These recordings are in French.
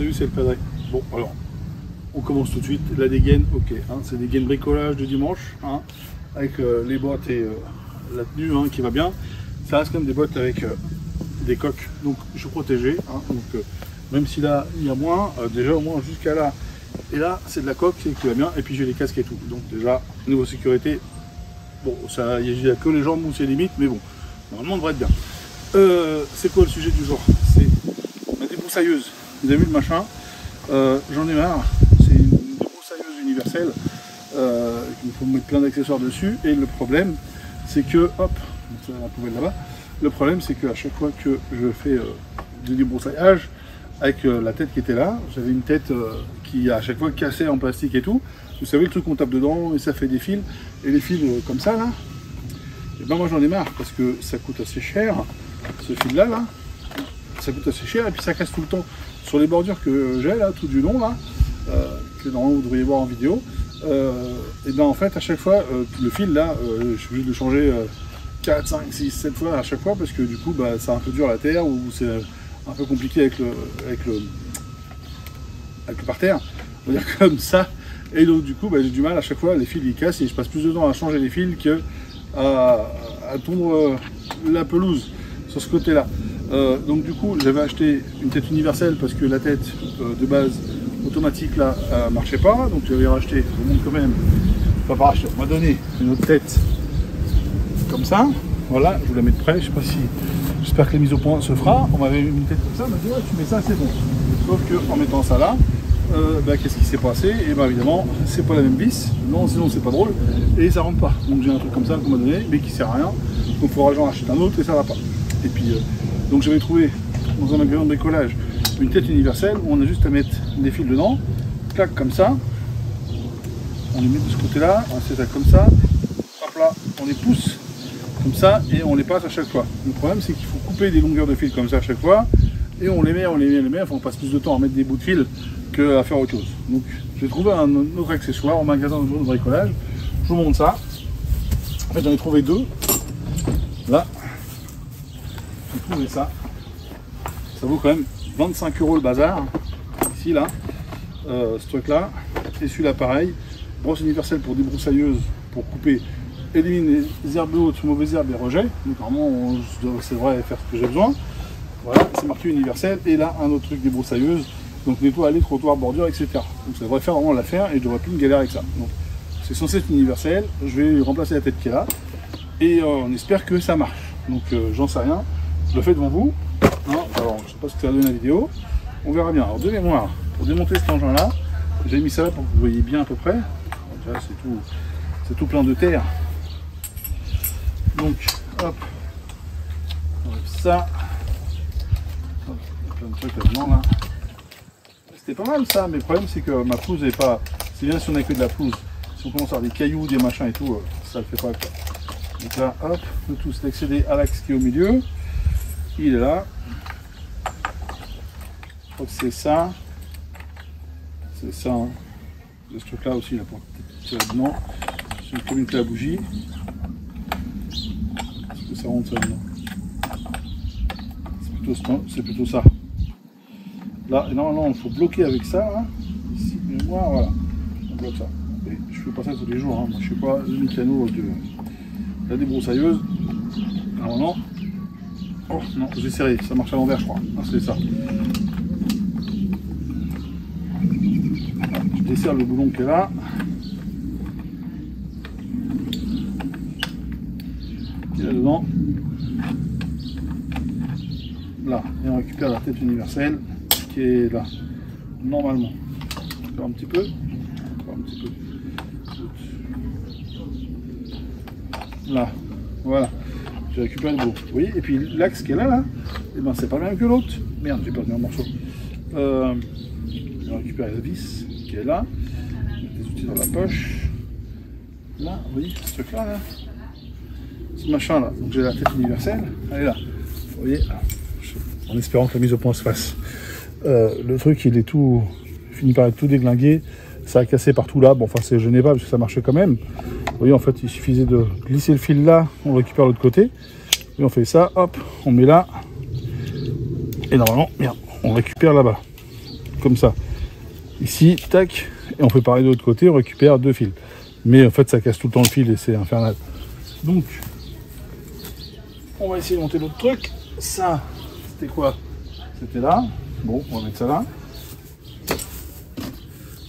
salut, c'est le padré. Bon, alors, on commence tout de suite. La dégaine, ok, hein, c'est des gaines bricolage de dimanche, hein, avec les boîtes et la tenue qui va bien. Ça reste quand même des boîtes avec des coques, donc je suis protégé. Hein, donc, même si là, il y a moins, déjà au moins jusqu'à là, et là, c'est de la coque qui va bien, et puis j'ai les casques et tout. Donc déjà, niveau sécurité, bon, ça, il n'y a que les jambes où c'est limite, mais bon, normalement, on devrait être bien. C'est quoi le sujet du jour? C'est ma débroussailleuse. Vous avez vu le machin? J'en ai marre. C'est une débroussailleuse universelle. Il faut mettre plein d'accessoires dessus. Et le problème, c'est que, hop, c'est la poubelle là-bas. Le problème, c'est qu'à chaque fois que je fais du débroussaillage, avec la tête qui était là, j'avais une tête qui à chaque fois cassait en plastique et tout. Vous savez, le truc qu'on tape dedans et ça fait des fils. Et les fils comme ça, là, et ben moi j'en ai marre parce que ça coûte assez cher. Ce fil-là, là, ça coûte assez cher et puis ça casse tout le temps. Sur les bordures que j'ai là, tout du long, là, que normalement vous devriez voir en vidéo, et ben en fait, à chaque fois, le fil là, je suis obligé de le changer 4, 5, 6, 7 fois à chaque fois parce que du coup, bah, c'est un peu dur à la terre ou c'est un peu compliqué avec le parterre, on va dire comme ça. Et donc du coup, bah, j'ai du mal à chaque fois, les fils ils cassent et je passe plus de temps à changer les fils que à tondre la pelouse sur ce côté-là. Donc du coup, j'avais acheté une tête universelle parce que la tête de base automatique là marchait pas. Donc j'avais racheté, je vous montre quand même, enfin pas racheté, on m'a donné une autre tête comme ça. Voilà, je vous la mets de près, je sais pas si, j'espère que la mise au point se fera. On m'avait mis une tête comme ça, on m'a dit ouais, tu mets ça, c'est bon. Sauf que en mettant ça là, bah, qu'est-ce qui s'est passé? Et bah évidemment, c'est pas la même vis, non, sinon c'est pas drôle, et ça rentre pas. Donc j'ai un truc comme ça qu'on m'a donné, mais qui sert à rien. Donc il faudra que j'en achète un autre et ça va pas. Et puis donc j'avais trouvé dans un magasin de bricolage une tête universelle où on a juste à mettre des fils dedans, clac comme ça, on les met de ce côté-là, on fait ça comme ça, hop là, on les pousse comme ça et on les passe à chaque fois. Le problème c'est qu'il faut couper des longueurs de fils comme ça à chaque fois et on les met, enfin on passe plus de temps à mettre des bouts de fil qu'à faire autre chose. Donc j'ai trouvé un autre accessoire au magasin de bricolage, je vous montre ça. En fait j'en ai trouvé deux, là. J'ai trouvé ça. Ça vaut quand même 25 € le bazar. Ici, là. Ce truc-là. Et celui-là, pareil. Brosse universelle pour débroussailleuse, pour couper, éliminer les herbes hautes, mauvaises herbes et rejets. Donc, normalement, c'est vrai faire ce que j'ai besoin. Voilà, c'est marqué universel. Et là, un autre truc débroussailleuse. Donc, nettoie allées, trottoir, bordure, etc. Donc, ça devrait faire vraiment l'affaire et je devrais plus me galérer avec ça. Donc, c'est censé être universel. Je vais remplacer la tête qui est là. Et on espère que ça marche. Donc, j'en sais rien. Je le fais devant vous, hein. Alors je ne sais pas ce que ça va donner la vidéo, on verra bien. Alors de mémoire, pour démonter cet engin là, j'ai mis ça là pour que vous voyez bien à peu près. Déjà c'est tout plein de terre. Donc hop, on enlève ça. Hop, il y a plein de trucs là-dedans là. C'était pas mal ça, mais le problème c'est que ma pelouse n'est pas. C'est bien si on a que de la pelouse. Si on commence à avoir des cailloux, des machins et tout, ça le fait pas quoi. Donc là, hop, le tout c'est d'accéder à l'axe qui est au milieu. Il est là. Je crois que c'est ça. C'est ça. Hein. Ce truc là aussi, là, pour tirer dedans. C'est comme une clé à bougie. Est-ce que ça rentre ça dedans? C'est plutôt ça. Là, normalement, il faut bloquer avec ça. Hein. Ici, mémoire, voilà. On bloque ça. Et je fais pas ça tous les jours. Hein. Moi, je sais pas le mécano de la débroussailleuse. Normalement. Oh non, j'ai serré, ça marche à l'envers je crois. Ah, c'est ça. Voilà, je desserre le boulon qui est là. Qui est là dedans. Là, et on récupère la tête universelle qui est là. Normalement. Encore un petit peu. Encore un petit peu. Là, voilà. J'ai récupéré le bout. Vous voyez, et puis l'axe qui est là, et ben c'est pas le même que l'autre. Merde, j'ai perdu un morceau. J'ai récupéré la vis qui est là. Des outils dans la poche. Là, vous voyez, ce truc là, ce machin là. Donc j'ai la tête universelle, elle est là. Vous voyez, en espérant que la mise au point se fasse. Le truc, il est tout, il finit par être tout déglingué. Ça a cassé partout là. Bon, enfin, c'est gêné pas parce que ça marchait quand même. Vous voyez, en fait, il suffisait de glisser le fil là, on récupère l'autre côté. Et on fait ça, hop, on met là. Et normalement, merde, on récupère là-bas. comme ça. Ici, tac, et on fait pareil de l'autre côté, on récupère 2 fils. Mais en fait, ça casse tout le temps le fil et c'est infernal. Donc, on va essayer de monter l'autre truc. Ça, c'était quoi? C'était là. Bon, on va mettre ça là.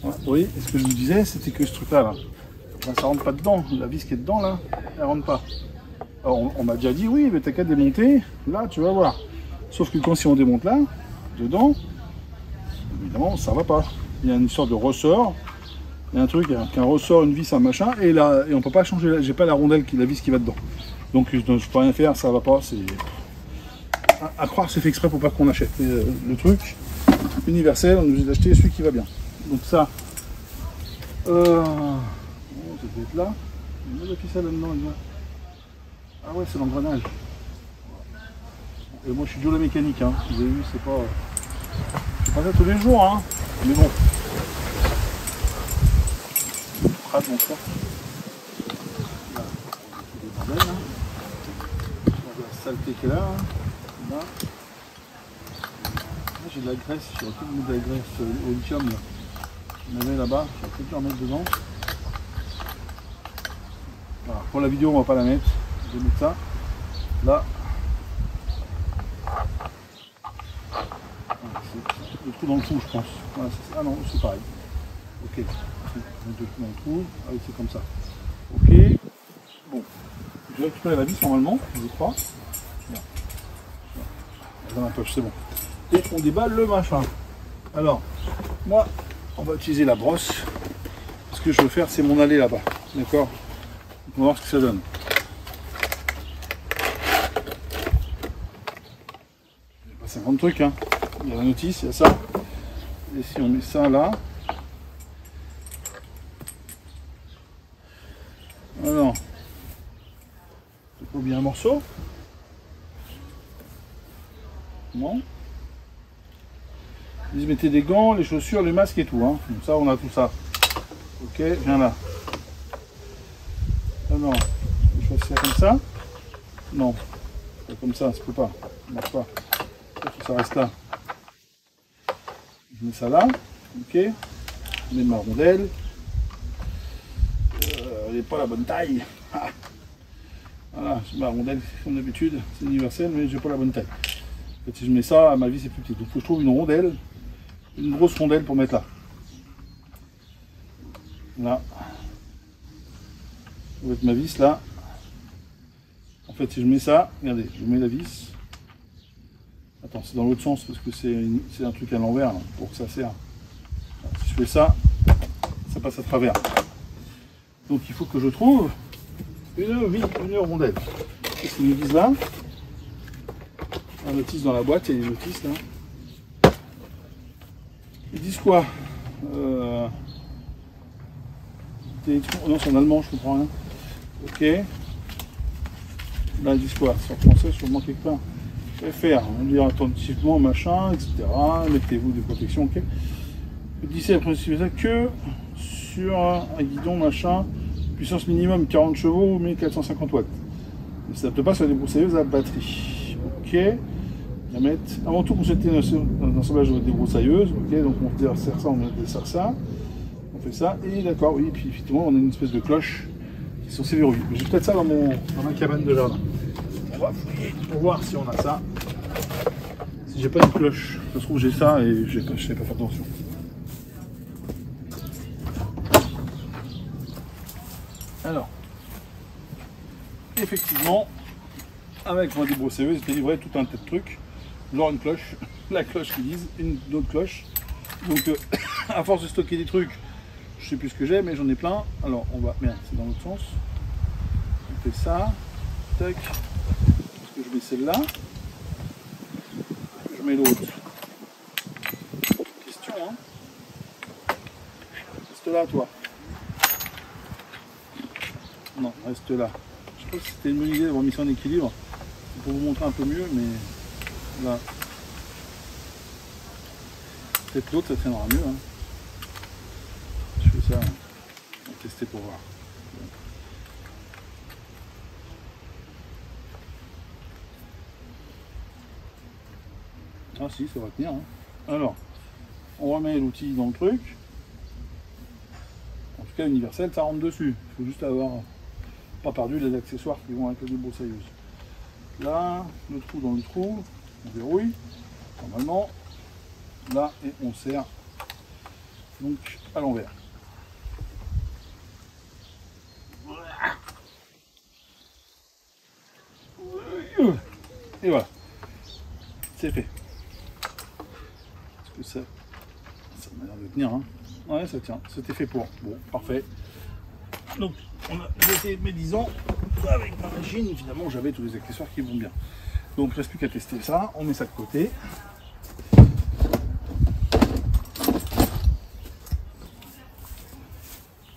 Voilà, oui, et ce que je vous disais, c'était que ce truc-là, là, ben, ça rentre pas dedans. La vis qui est dedans, là, elle rentre pas. Alors, on m'a déjà dit, oui, mais t'as qu'à démonter. Là, tu vas voir. Sauf que quand si on démonte là, dedans, évidemment, ça va pas. Il y a une sorte de ressort. Il y a un truc, un ressort, une vis, un machin, et là, et on peut pas changer. J'ai pas la rondelle, la vis qui va dedans. Donc je peux rien faire, ça va pas. C'est à croire que c'est fait exprès pour pas qu'on achète. Le truc universel, on nous a acheté celui qui va bien. Donc ça, ça doit être là. Il y a de la ficelle là-dedans. Ah ouais, c'est l'engrenage. Et moi, je suis dur la mécanique. Hein. Vous avez vu, c'est pas. Je fais pas ça tous les jours, hein. Mais bon. Rate mon ça. Là, des bordels, là. La saleté qui est là. Là. Là j'ai de la graisse, j'aurais pu mettre de la graisse au lithium là. On avait là-bas, j'aurais peut-être dû en mettre dedans. Voilà. Pour la vidéo on va pas la mettre. Je vais mettre ça. Là. Le trou dans le trou je pense. Voilà, ah non, c'est pareil. Ok. Le trou dans le trou. Ah oui, c'est comme ça. Ok. Bon. Je vais récupérer la vis normalement, je crois. Dans ma poche, c'est bon. Et on déballe le machin. Alors, moi, on va utiliser la brosse. Ce que je veux faire, c'est mon allée là-bas. D'accord? On va voir ce que ça donne. Il n'y a pas 50 trucs, hein. Il y a la notice, il y a ça. Et si on met ça là. Alors, il faut bien un morceau. Non. Ils mettaient des gants, les chaussures, les masques et tout. Hein. Donc ça, on a tout ça. Ok, viens là. Ah non, je fais ça comme ça. Non, pas comme ça, ça peut pas. Ça marche pas. Ça reste là. Je mets ça là. Ok. Je mets ma rondelle. Elle n'est pas la bonne taille. Ah. Voilà, c'est ma rondelle comme d'habitude. C'est universel, mais j'ai pas la bonne taille. En fait, si je mets ça, ma vis est plus petite. Donc il faut que je trouve une rondelle, une grosse rondelle pour mettre là. Là. Je vais mettre ma vis là. En fait, si je mets ça, regardez, je mets la vis. Attends, c'est dans l'autre sens parce que c'est un truc à l'envers pour que ça serre. Si je fais ça, ça passe à travers. Donc il faut que je trouve une rondelle. Qu'est-ce qu'ils nous disent là? La notice dans la boîte, il y a des notices là. Ils disent quoi? Non, c'est en allemand, je comprends rien. Ok. Là, ils disent quoi? C'est en français, sûrement quelque part. Faire, on dit attentivement, machin, etc. Mettez-vous des protections, ok. Ils disent que sur un guidon, machin, puissance minimum 40 chevaux ou 1450 watts. Ne s'adapte pas sur des broussailleuses à batterie. Ok. Avant tout, consulter un assemblage de débroussailleuse. Ok, donc on dessert ça, on dessert ça. On fait ça, et d'accord, oui, puis effectivement, on a une espèce de cloche qui est censée verrouiller. J'ai peut-être ça dans ma cabane de jardin. On va fouiller pour voir si on a ça. Si j'ai pas une cloche, ça se trouve j'ai ça et je sais pas faire attention. Alors, effectivement, avec ma débroussailleuse, j'ai livré tout un tas de trucs. Genre une cloche, la cloche qu'ils disent, une autre cloche. Donc à force de stocker des trucs, je sais plus ce que j'ai, mais j'en ai plein. Alors on va, merde, c'est dans l'autre sens. On fait ça, tac. Est-ce que je mets celle-là? Je mets l'autre. Question, hein. Reste là, toi. Non, reste là. Je pense que c'était une bonne idée d'avoir mis ça en équilibre. Pour vous montrer un peu mieux, mais là. Peut-être l'autre, ça tiendra mieux. Hein. Je fais ça. On va tester pour voir. Ah si, ça va tenir. Hein. Alors, On remet l'outil dans le truc. En tout cas, universel, ça rentre dessus. Il faut juste avoir pas perdu les accessoires qui vont avec la débroussailleuse. Là, le trou dans le trou, on verrouille, normalement. Là, et on serre donc à l'envers. Et voilà, c'est fait. Est-ce que ça m'a l'air de tenir, hein? Ouais, ça tient, c'était fait pour. Bon, parfait. Donc, on a jeté mes 10 ans avec ma machine. Évidemment, j'avais tous les accessoires qui vont bien. Donc, il ne reste plus qu'à tester ça. On met ça de côté.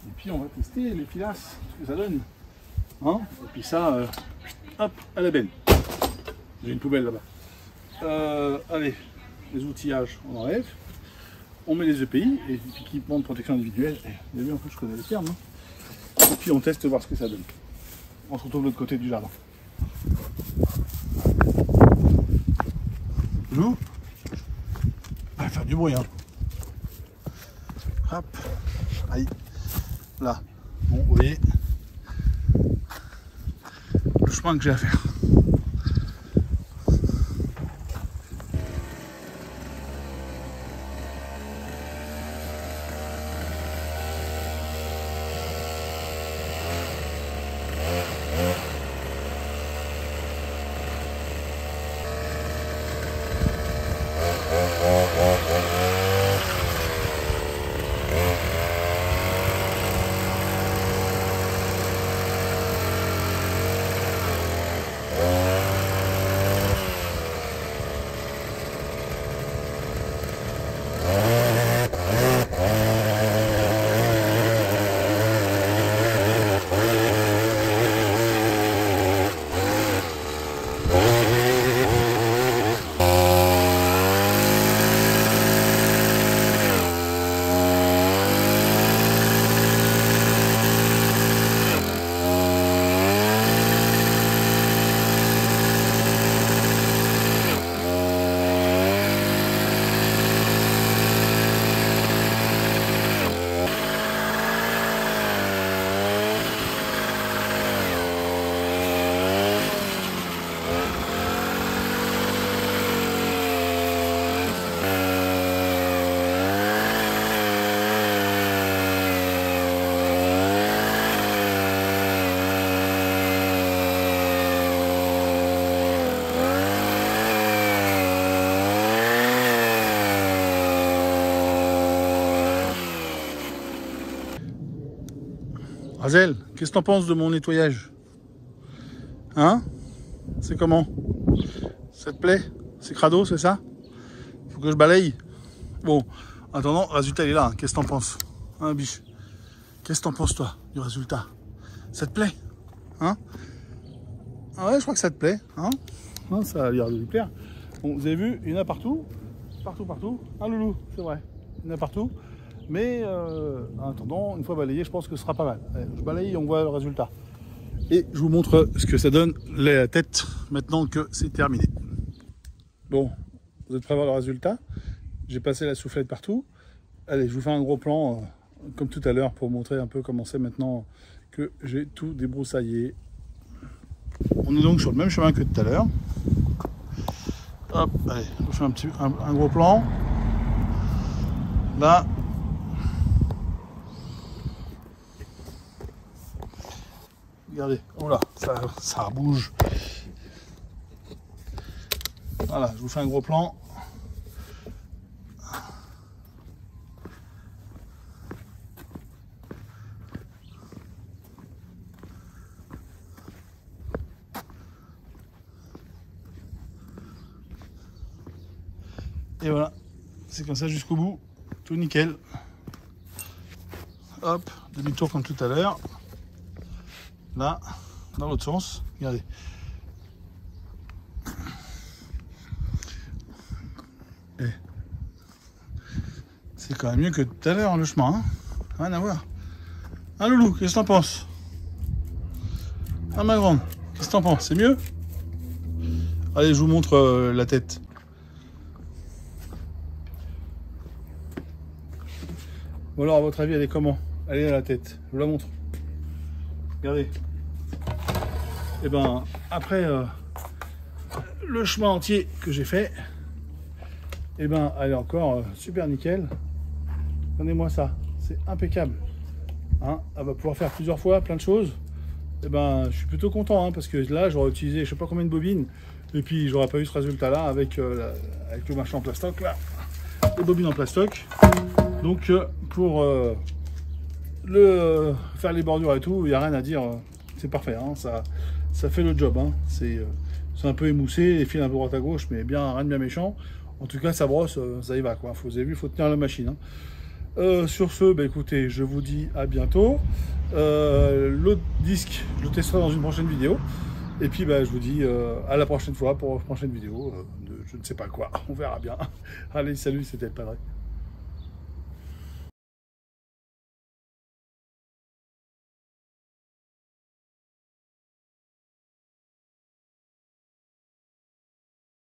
Et puis, on va tester les pilasses, ce que ça donne. Hein? Et puis ça, hop, à la benne. J'ai une poubelle là-bas. Allez, les outillages, on enlève. On met les EPI, et équipements de protection individuelle. Vous avez vu, en fait, je connais les termes. Hein. Et puis on teste voir ce que ça donne. On se retrouve de l'autre côté du jardin. Lou, va faire du bruit. Hein. Hop, aïe, là. Bon, vous voyez le chemin que j'ai à faire. Azel, qu'est-ce que t'en penses de mon nettoyage? Hein? C'est comment? Ça te plaît? C'est crado, c'est ça? Faut que je balaye? Bon, en attendant, le résultat il est là. Hein. Qu'est-ce que t'en penses? Hein, biche? Qu'est-ce que t'en penses, toi, du résultat? Ça te plaît? Hein? Ah ouais, je crois que ça te plaît. Hein? Hein, ça a l'air de lui plaire. Bon, vous avez vu, il y en a partout. Partout. Un loulou, c'est vrai. Il y en a partout. Mais en attendant, une fois balayé, je pense que ce sera pas mal. Allez, je balaye et on voit le résultat. Et je vous montre ce que ça donne la tête maintenant que c'est terminé. Bon, vous êtes prêts à voir le résultat? J'ai passé la soufflette partout. Allez, je vous fais un gros plan comme tout à l'heure pour montrer un peu comment c'est maintenant que j'ai tout débroussaillé. On est donc sur le même chemin que tout à l'heure. Hop, allez, je vous fais un gros plan. Là. Regardez, oh là, ça bouge. Voilà, je vous fais un gros plan. Et voilà, c'est comme ça jusqu'au bout, tout nickel. Hop, demi-tour comme tout à l'heure. Là, dans l'autre sens, regardez. C'est quand même mieux que tout à l'heure le chemin, hein. Rien à voir. Ah loulou, qu'est-ce que t'en penses? Ah ma grande, qu'est-ce que t'en penses? C'est mieux? Allez, je vous montre la tête. Ou alors, à votre avis, elle est comment? Elle est à la tête. Je vous la montre. Regardez. Et ben, après le chemin entier que j'ai fait, et ben, elle est encore super nickel. Regardez-moi ça. C'est impeccable. Hein, elle va pouvoir faire plusieurs fois plein de choses. Et ben, je suis plutôt content, hein, parce que là, j'aurais utilisé je sais pas combien de bobines. Et puis, j'aurais pas eu ce résultat-là avec, avec le machin en plastoc, là. Les bobines en plastoc. Donc, pour faire les bordures et tout, il n'y a rien à dire. C'est parfait, hein, ça fait le job. Hein. C'est un peu émoussé, les fils un peu droite à gauche, mais bien, rien de bien méchant. En tout cas, ça brosse, ça y va, quoi. Vous avez vu, il faut tenir la machine. Hein. Sur ce, bah, écoutez, je vous dis à bientôt. L'autre disque, je le testerai dans une prochaine vidéo. Et puis, bah, je vous dis à la prochaine fois pour une prochaine vidéo de je ne sais pas quoi. On verra bien. Allez, salut, c'était le Padre.